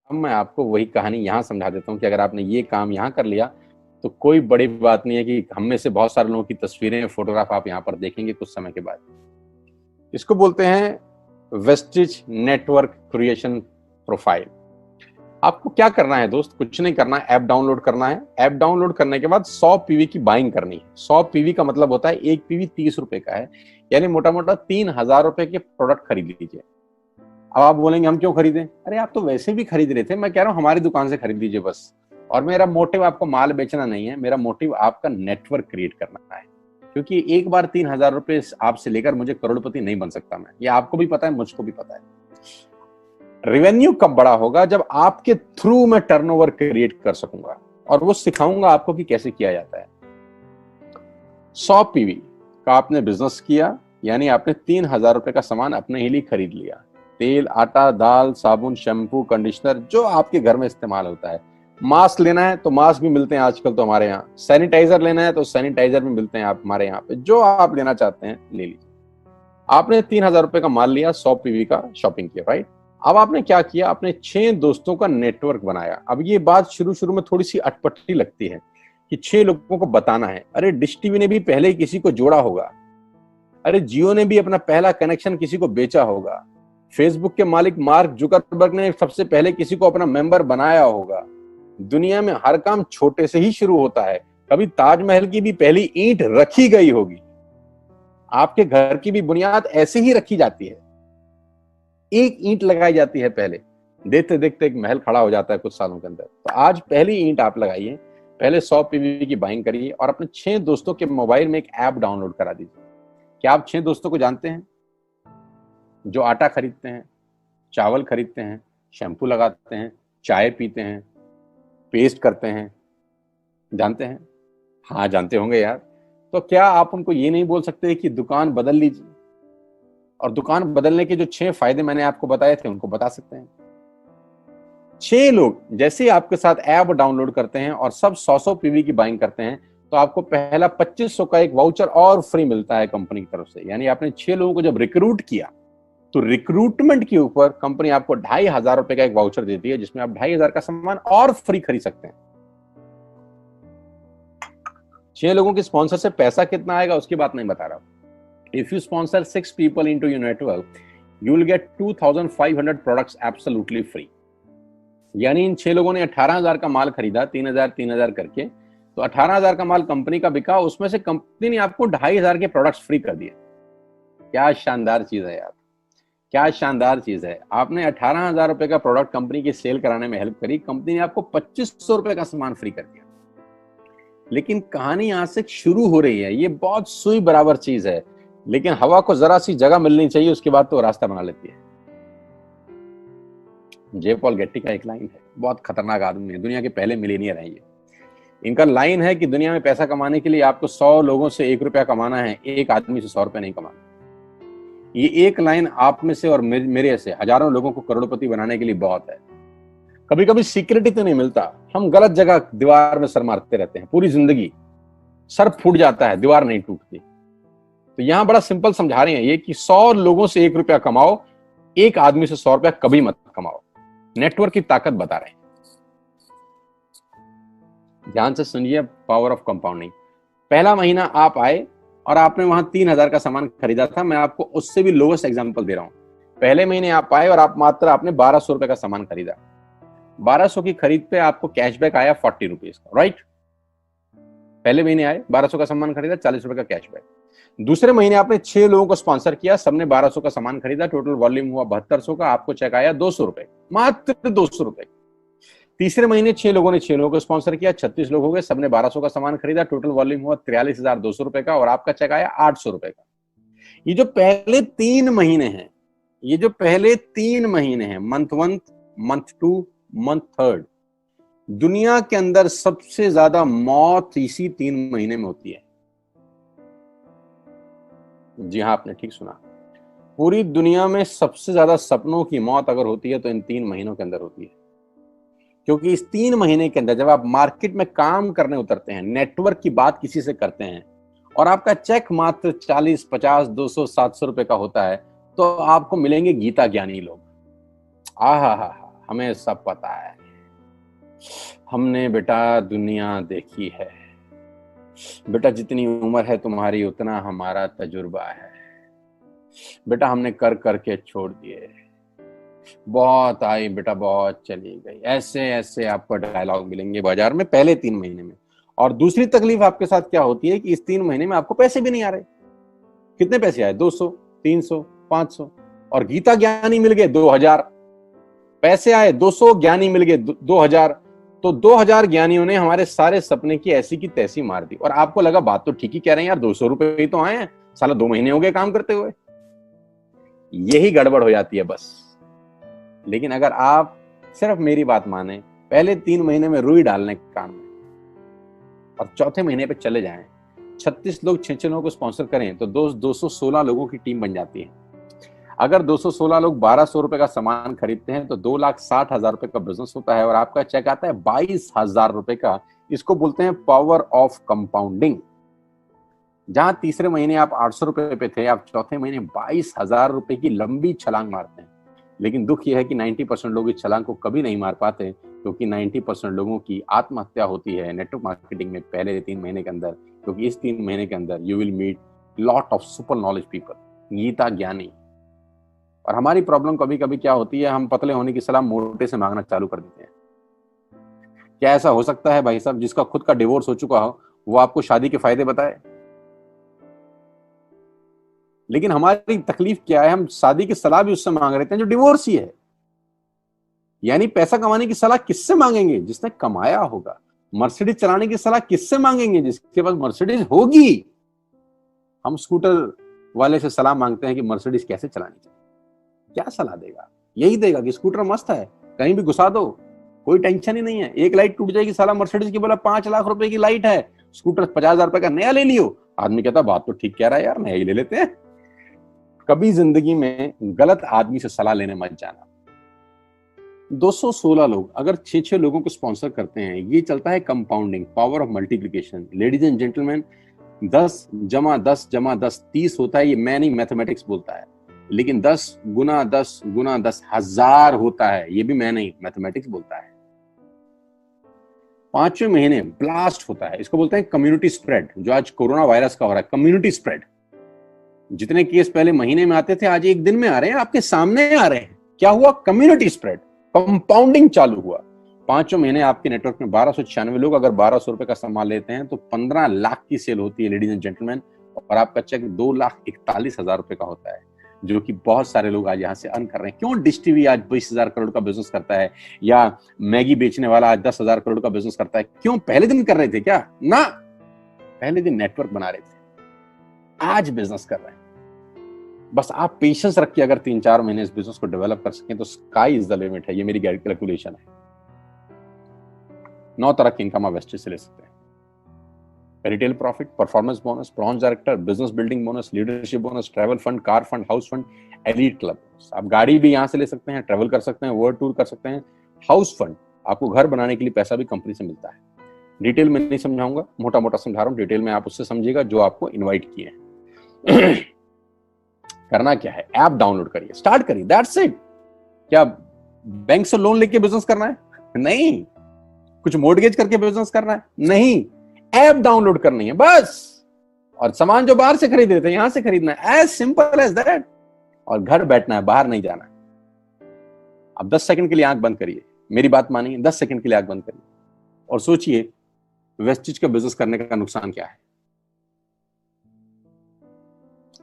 अब मैं आपको वही कहानी यहाँ समझा देता हूँ कि अगर आपने ये काम यहाँ कर लिया तो कोई बड़ी बात नहीं है कि हम में से बहुत सारे लोगों की तस्वीरें, फोटोग्राफ आप यहाँ पर देखेंगे कुछ समय के बाद। इसको बोलते हैं वेस्टिज नेटवर्क क्रिएशन प्रोफाइल। आपको क्या करना है दोस्त, कुछ नहीं करना है, ऐप डाउनलोड करना है। ऐप डाउनलोड करने के बाद 100 पीवी की बाइंग करनी है। 100 पीवी का मतलब होता है एक पीवी 30 रुपए का है, यानी मोटा मोटा 3000 रुपए के प्रोडक्ट खरीद लीजिए। अब आप बोलेंगे हम क्यों खरीदें? अरे आप तो वैसे भी खरीद रहे थे, मैं कह रहा हूँ हमारी दुकान से खरीद लीजिए बस। और मेरा मोटिव आपको माल बेचना नहीं है, मेरा मोटिव आपका नेटवर्क क्रिएट करना है। क्योंकि एक बार 3000 रुपए आपसे लेकर मुझे करोड़पति नहीं बन सकता मैं, ये आपको भी पता है, मुझको भी पता है। रेवेन्यू कब बड़ा होगा? जब आपके थ्रू मैं टर्नओवर क्रिएट कर सकूंगा और वो सिखाऊंगा आपको कि कैसे किया जाता है। 100 पीवी का आपने बिजनेस किया, यानी आपने 3000 रुपए का सामान अपने ही लिए खरीद लिया। तेल, आटा, दाल, साबुन, शैम्पू, कंडीशनर, जो आपके घर में इस्तेमाल होता है। मास्क लेना है तो मास्क भी मिलते हैं आजकल तो हमारे यहाँ। सैनिटाइजर लेना है तो सैनिटाइजर भी मिलते हैं आप हमारे यहाँ पे। जो आप लेना चाहते हैं ले लीजिए। आपने 3000 रुपए का माल लिया, 100 पीवी का शॉपिंग किया, राइट? अब आपने क्या किया? आपने 6 दोस्तों का नेटवर्क बनाया। अब ये बात शुरू शुरू में थोड़ी सी अटपटी लगती है कि 6 लोगों को बताना है। अरे डिश टीवी ने भी पहले ही किसी को जोड़ा होगा, अरे जियो ने भी अपना पहला कनेक्शन किसी को बेचा होगा, फेसबुक के मालिक मार्क जुकरबर्ग ने सबसे पहले किसी को अपना मेंबर बनाया होगा। दुनिया में हर काम छोटे से ही शुरू होता है। कभी ताजमहल की भी पहली ईंट रखी गई होगी। आपके घर की भी बुनियाद ऐसे ही रखी जाती है, एक ईंट लगाई जाती है पहले, देखते देखते एक महल खड़ा हो जाता है कुछ सालों के अंदर। तो आज पहली ईंट आप लगाइए, पहले 100 पीवी की बाइंग करिए और अपने 6 दोस्तों के मोबाइल में एक ऐप डाउनलोड करा दीजिए। क्या आप 6 दोस्तों को जानते हैं? जो आटा खरीदते हैं, चावल खरीदते हैं, शैम्पू लगाते हैं, चाय पीते हैं, पेस्ट करते हैं, जानते हैं? हाँ जानते होंगे यार। तो क्या आप उनको ये नहीं बोल सकते कि दुकान बदल लीजिए? और दुकान बदलने के जो 6 फायदे मैंने आपको बताए थे उनको बता सकते हैं। 6 लोग जैसे ही आपके साथ ऐप डाउनलोड करते हैं और सब 100 पीवी की बाइंग करते हैं तो आपको पहला 2500 का एक वाउचर और फ्री मिलता है कंपनी की तरफ से। यानी आपने 6 लोगों को जब रिक्रूट किया तो रिक्रूटमेंट के ऊपर कंपनी आपको 2500 रुपए का एक वाउचर देती है, जिसमें आप 2500 का सामान और फ्री खरीद सकते हैं। 6 लोगों के स्पॉन्सर से पैसा कितना आएगा उसकी बात नहीं बता रहा हूं। If you sponsor 6 people into your network, you will get 2500 products absolutely free. यानी इन 6 लोगों ने 18000 का माल खरीदा, 3000 करके, तो 18000 का माल कंपनी का बिका, उसमें से कंपनी ने आपको 2500 के प्रोडक्ट्स फ्री कर दिए। क्या शानदार चीज है यार, क्या शानदार चीज है। आपने 18000 रुपए का प्रोडक्ट कंपनी की सेल कराने में हेल्प करी, कंपनी ने आपको 2500 रुपए का सामान फ्री कर दिया। लेकिन कहानी यहां से शुरू हो रही है। ये बहुत सुई बराबर चीज है, लेकिन हवा को जरा सी जगह मिलनी चाहिए, उसके बाद तो रास्ता बना लेती है। जे पॉल गेट्टी का एक लाइन है, बहुत खतरनाक आदमी है, दुनिया के पहले मिलीनियर हैं ये। इनका लाइन है कि दुनिया में पैसा कमाने के लिए आपको 100 लोगों से 1 रुपया कमाना है, एक आदमी से 100 रुपया नहीं कमाना। ये एक लाइन आप में से और मेरे से हजारों लोगों को करोड़पति बनाने के लिए बहुत है। कभी कभी सीक्रेट ही तो नहीं मिलता, हम गलत जगह दीवार में सर मारते रहते हैं पूरी जिंदगी, सर फूट जाता है, दीवार नहीं टूटती। तो यहां बड़ा सिंपल समझा रहे हैं ये कि 100 लोगों से 1 रुपया कमाओ, एक आदमी से 100 रुपया कभी मत कमाओ। नेटवर्क की ताकत बता रहे हैं। ध्यान से सुनिए, पावर ऑफ कंपाउंडिंग। पहला महीना आप आए और आपने वहां 3000 का सामान खरीदा था। मैं आपको उससे भी लोवेस्ट एग्जांपल दे रहा हूं। पहले महीने आप आए और आपने 1200 रुपए का सामान खरीदा। 1200 की खरीद पे आपको कैशबैक आया 40 रुपीज का, राइट? पहले महीने आए, 1200 का सामान खरीदा, 40 रुपए का कैशबैक। दूसरे महीने आपने 6 लोगों को स्पॉन्सर किया, सबने 1200 का सामान खरीदा, टोटल वॉल्यूम हुआ 7200 का, आपको चेक आया 200 रुपए, मात्र 200 रुपए। तीसरे महीने 6 लोगों ने 6 लोगों को स्पॉन्सर किया, 36 लोग हो गए, सबने 1200 का सामान खरीदा, टोटल वॉल्यूम हुआ 43200 रुपए का और आपका चेक आया 800 रुपए का। ये जो पहले 3 महीने हैं, ये जो पहले 3 महीने हैं, मंथ 1, मंथ 2, मंथ 3, दुनिया के अंदर सबसे ज्यादा मौत इसी 3 महीने में होती है। जी हाँ, आपने ठीक सुना, पूरी दुनिया में सबसे ज्यादा सपनों की मौत अगर होती है तो इन 3 महीनों के अंदर होती है। क्योंकि इस 3 महीने के अंदर जब आप मार्केट में काम करने उतरते हैं, नेटवर्क की बात किसी से करते हैं और आपका चेक मात्र 40, 50, 200, 700 रुपए का होता है, तो आपको मिलेंगे गीता ज्ञानी लोग। आहा हा हा, हमें सब पता है, हमने बेटा दुनिया देखी है बेटा, जितनी उम्र है तुम्हारी उतना हमारा तजुर्बा है बेटा, हमने कर करके छोड़ दिए, बहुत आई बेटा बहुत चली गई। ऐसे ऐसे आपको डायलॉग मिलेंगे बाजार में पहले 3 महीने में। और दूसरी तकलीफ आपके साथ क्या होती है कि इस 3 महीने में आपको पैसे भी नहीं आ रहे। कितने पैसे आए? 200, 300, 500, और गीता ज्ञानी मिल गए 2000। पैसे आए 200, ज्ञानी मिल गए 2000, तो 2000 ज्ञानियों ने हमारे सारे सपने की ऐसी की तैसी मार दी। और आपको लगा बात तो ठीक ही कह रहे हैं यार, 200 रुपए ही तो आए हैं, साला 2 महीने हो गए काम करते हुए। यही गड़बड़ हो जाती है बस। लेकिन अगर आप सिर्फ मेरी बात माने, पहले 3 महीने में रुई डालने के काम में और चौथे महीने पे चले जाएं, 36 लोग 6 लोगों को स्पॉन्सर करें तो 216 लोगों की टीम बन जाती है। अगर 216 लोग 1200 रुपए का सामान खरीदते हैं तो 2,60,000 रुपए का बिजनेस होता है और आपका चेक आता है 22,000 रुपए का। इसको बोलते हैं पावर ऑफ कंपाउंडिंग। जहां तीसरे महीने आप 800 रुपए पे थे, आप चौथे महीने 22,000 रुपए की लंबी छलांग मारते हैं। लेकिन दुख यह है कि 90% लोग इस छलांग को कभी नहीं मार पाते, क्योंकि 90% लोगों की आत्महत्या होती है नेटवर्क मार्केटिंग में पहले 3 महीने के अंदर। क्योंकि इस 3 महीने के अंदर you will meet lot of super knowledge people, Gita ज्ञानी। और हमारी प्रॉब्लम कभी कभी क्या होती है, हम पतले होने की सलाह मोटे से मांगना चालू कर देते हैं। क्या ऐसा हो सकता है भाई साहब, जिसका खुद का डिवोर्स हो चुका हो वो आपको शादी के फायदे बताए? लेकिन हमारी तकलीफ क्या है, हम शादी की सलाह भी उससे मांग रहे थे जो डिवोर्स ही है। यानी पैसा कमाने की सलाह किससे मांगेंगे? जिसने कमाया होगा। मर्सिडीज चलाने की सलाह किससे मांगेंगे? जिसके पास मर्सिडीज होगी। हम स्कूटर वाले से सलाह मांगते हैं कि मर्सिडीज कैसे चलानी चाहिए। क्या सलाह देगा? यही देगा कि स्कूटर मस्त है, कहीं भी घुसा दो, कोई टेंशन ही नहीं है। एक लाइट टूट जाएगी, साला मर्सिडीज की बोला 5 लाख रुपए की लाइट है, स्कूटर 50,000 रुपए का नया ले लियो। आदमी कहता बात तो ठीक कह रहा है यार, नया ही ले लेते हैं। कभी जिंदगी में गलत आदमी से सलाह लेने मत जाना। 216 लोग अगर 6 लोगों को स्पॉन्सर करते हैं, ये चलता है compounding, power of multiplication. Ladies and gentleman, 10 जमा 10 जमा 10 30 होता है। ये मैं नहीं, मैथमेटिक्स बोलता है। लेकिन 10 गुना 10 गुना 10 1000 होता है। ये भी मैं नहीं, मैथमेटिक्स बोलता है। 5वें महीने ब्लास्ट होता है। इसको बोलते हैं कम्युनिटी स्प्रेड, जो आज कोरोना वायरस का हो रहा है। कम्युनिटी स्प्रेड, जितने केस पहले महीने में आते थे आज एक दिन में आ रहे हैं, आपके सामने आ रहे हैं। क्या हुआ? कम्युनिटी स्प्रेड, कंपाउंडिंग चालू हुआ। 5वें महीने आपके नेटवर्क में 1296 लोग अगर 1200 रुपए का सामान लेते हैं तो 15 लाख की सेल होती है लेडीज एंड जेंटलमैन। और आपका चेक 2,41,000 रुपए का होता है, जो कि बहुत सारे लोग आज यहाँ से अर्न कर रहे हैं। क्यों डिश टीवी आज 20,000 करोड़ का बिजनेस करता है, या मैगी बेचने वाला आज 10,000 करोड़ का बिजनेस करता है? क्यों? पहले दिन कर रहे थे क्या? ना, पहले दिन नेटवर्क बना रहे थे, आज बिजनेस कर रहे हैं। बस आप पेशेंस रख के अगर 3-4 महीने इस बिजनेस को डेवलप कर सकें तो स्काई इज द लिमिट है। ये मेरी कैलकुलेशन है। 9 तरह की इनकम आप वेस्टेज से ले सकते हैं। Retail profit, performance bonus, bronze director, business building bonus, leadership bonus, travel fund, car fund, house fund, elite club. आप गाड़ी भी यहां से ले सकते हैं, ट्रैवल कर सकते हैं, वर्ल्ड टूर कर सकते हैं। हाउस फंड, आपको घर बनाने के लिए पैसा भी कंपनी से मिलता है। डिटेल में नहीं समझाऊंगा, मोटा मोटा समझा रहा हूं। डिटेल में आप उससे समझिएगा जो आपको इन्वाइट किए हैं। करना क्या है? ऐप डाउनलोड करिए, स्टार्ट करिए, दैट्स इट। क्या बैंक से लोन लेके बिजनेस करना है? नहीं। कुछ मोर्टगेज करके बिजनेस करना है? नहीं। ऐप डाउनलोड करनी है बस। और सामान जो बाहर से खरीद रहे थे यहां से खरीदना है, एज सिंपल एज दैट। और घर बैठना है, बाहर नहीं जाना है। अब 10 सेकंड के लिए आंख बंद करिए, मेरी बात मानिए। 10 सेकंड के लिए आंख बंद करिए और सोचिए वेस्टेज का बिजनेस करने का नुकसान क्या है।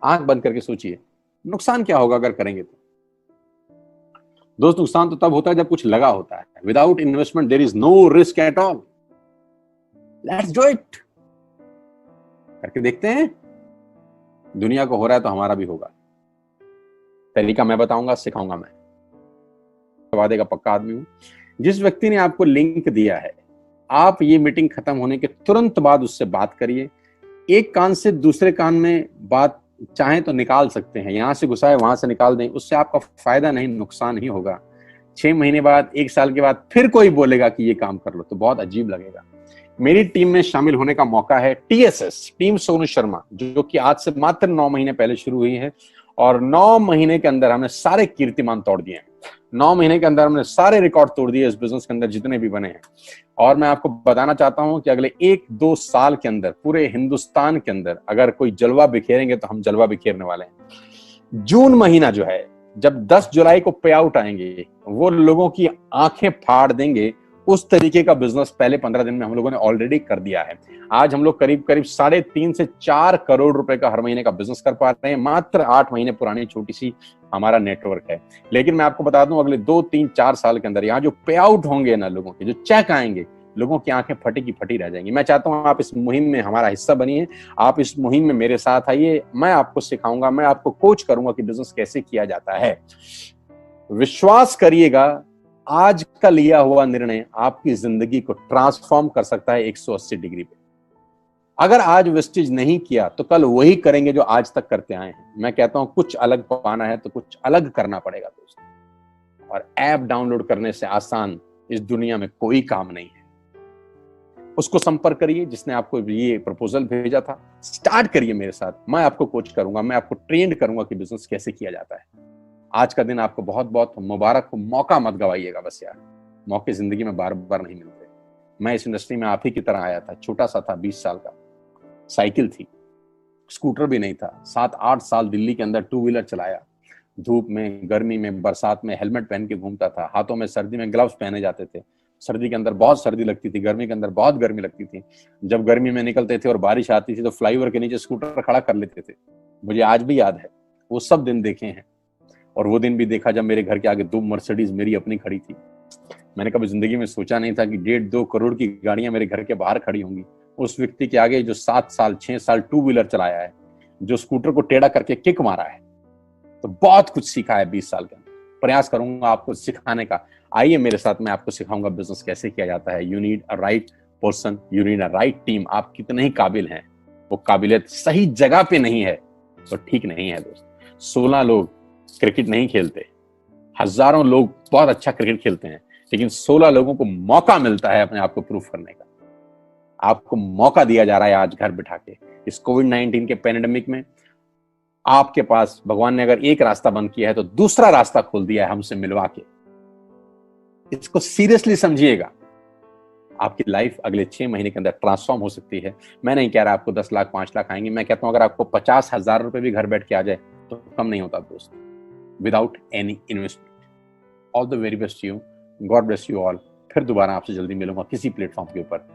आंख बंद करके सोचिए नुकसान क्या होगा अगर करेंगे तो। दोस्त, नुकसान तो तब होता है जब कुछ लगा होता है। Without investment there is no risk at all. Let's do it. करके देखते हैं। दुनिया को हो रहा है तो हमारा भी होगा। तरीका मैं बताऊंगा, सिखाऊंगा मैं। वादे का पक्का आदमी हूं। जिस व्यक्ति ने आपको लिंक दिया है, आप ये मीटिंग खत्म होने के तुरंत बाद उससे बात करिए। एक कान से दूसरे कान में बात चाहें तो निकाल सकते हैं, यहां से घुसाए वहां से निकाल दें, उससे आपका फायदा नहीं नुकसान ही होगा। 6 महीने बाद, 1 साल के बाद फिर कोई बोलेगा कि ये काम कर लो तो बहुत अजीब लगेगा। मेरी टीम में शामिल होने का मौका है TSS, टीम सोनू शर्मा, जो कि आज से मात्र 9 महीने पहले शुरू हुई है और 9 महीने के अंदर हमने सारे कीर्तिमान तोड़ दिए हैं। 9 महीने के अंदर हमने सारे रिकॉर्ड तोड़ दिए इस बिजनेस के अंदर जितने भी बने हैं। और मैं आपको बताना चाहता हूं कि अगले 1-2 साल के अंदर पूरे हिंदुस्तान के अंदर अगर कोई जलवा बिखेरेंगे तो हम जलवा बिखेरने वाले हैं। जून महीना जो है, जब 10 जुलाई को पे आउट आएंगे, वो लोगों की आंखें फाड़ देंगे। उस तरीके का बिजनेस पहले 15 दिन में हम लोगों ने ऑलरेडी कर दिया है। आज हम लोग करीब करीब 3.5 से 4 करोड़ रुपए का हर महीने का बिजनेस कर पा रहे हैं। मात्र 8 महीने पुरानी छोटी सी हमारा नेटवर्क है। लेकिन मैं आपको बता दूं, अगले 2-3-4 साल के अंदर यहाँ जो पे आउट होंगे ना लोगों के, जो चेक आएंगे, लोगों की आंखें फटी की फटी रह जाएंगी। मैं चाहता हूं आप इस मुहिम में हमारा हिस्सा बनिए, आप इस मुहिम में मेरे साथ आइए। मैं आपको सिखाऊंगा, मैं आपको कोच करूंगा कि बिजनेस कैसे किया जाता है। विश्वास करिएगा, आज का लिया हुआ निर्णय आपकी जिंदगी को ट्रांसफॉर्म कर सकता है 180 डिग्री पे। अगर आज वेस्टेज नहीं किया तो कल वही करेंगे जो आज तक करते आए हैं। मैं कहता हूं कुछ अलग पाना है तो कुछ अलग करना पड़ेगा दोस्तों। और ऐप डाउनलोड करने से आसान इस दुनिया में कोई काम नहीं है। उसको संपर्क करिए जिसने आपको ये प्रपोजल भेजा था। स्टार्ट करिए मेरे साथ, मैं आपको कोच करूंगा, मैं आपको ट्रेंड करूंगा कि बिजनेस कैसे किया जाता है। आज का दिन आपको बहुत बहुत मुबारक हो। मौका मत गवाइएगा बस यार, मौके जिंदगी में बार बार नहीं मिलते। मैं इस इंडस्ट्री में आप ही की तरह आया था, छोटा सा था, 20 साल का, साइकिल थी, स्कूटर भी नहीं था। 7-8 साल दिल्ली के अंदर 2 व्हीलर चलाया, धूप में, गर्मी में, बरसात में हेलमेट पहन के घूमता था। हाथों में सर्दी में ग्लव्स पहने जाते थे। सर्दी के अंदर बहुत सर्दी लगती थी, गर्मी के अंदर बहुत गर्मी लगती थी। जब गर्मी में निकलते थे और बारिश आती थी तो फ्लाईओवर के नीचे स्कूटर खड़ा कर लेते थे। मुझे आज भी याद है, वो सब दिन देखे हैं। और वो दिन भी देखा जब मेरे घर के आगे 2 मर्सिडीज मेरी अपनी खड़ी थी। मैंने कभी जिंदगी में सोचा नहीं था कि 1.5-2 करोड़ की गाड़ियां मेरे घर के बाहर खड़ी होंगी। उस व्यक्ति के आगे जो 7 साल 6 साल 2 व्हीलर चलाया है, जो स्कूटर को टेढ़ा करके किक मारा है, तो बहुत कुछ सीखा है 20 साल के अंदर। प्रयास करूंगा आपको सिखाने का। आइए मेरे साथ, मैं आपको सिखाऊंगा बिजनेस कैसे किया जाता है। You need a right person, you need a right team. आप कितने ही काबिल हैं, वो काबिलियत सही जगह पे नहीं है तो ठीक नहीं है दोस्त। 16 लोग क्रिकेट नहीं खेलते, हजारों लोग बहुत अच्छा क्रिकेट खेलते हैं, लेकिन 16 लोगों को मौका मिलता है अपने आप को प्रूफ करने का। आपको मौका दिया जा रहा है आज घर बिठा के। इस कोविड-19 के पैंडेमिक में आपके पास भगवान ने अगर एक रास्ता बंद किया है तो दूसरा रास्ता खोल दिया है हमसे मिलवा के। इसको सीरियसली समझिएगा। आपकी लाइफ अगले 6 महीने के अंदर ट्रांसफॉर्म हो सकती है। मैं नहीं कह रहा आपको 10 लाख 5 लाख आएंगे, मैं कहता हूं अगर आपको 50,000 रुपए भी घर बैठ के आ जाए तो कम नहीं होता दोस्त, without any investment. All the very best you, God bless you all. फिर दोबारा आपसे जल्दी मिलूंगा किसी प्लेटफॉर्म के ऊपर।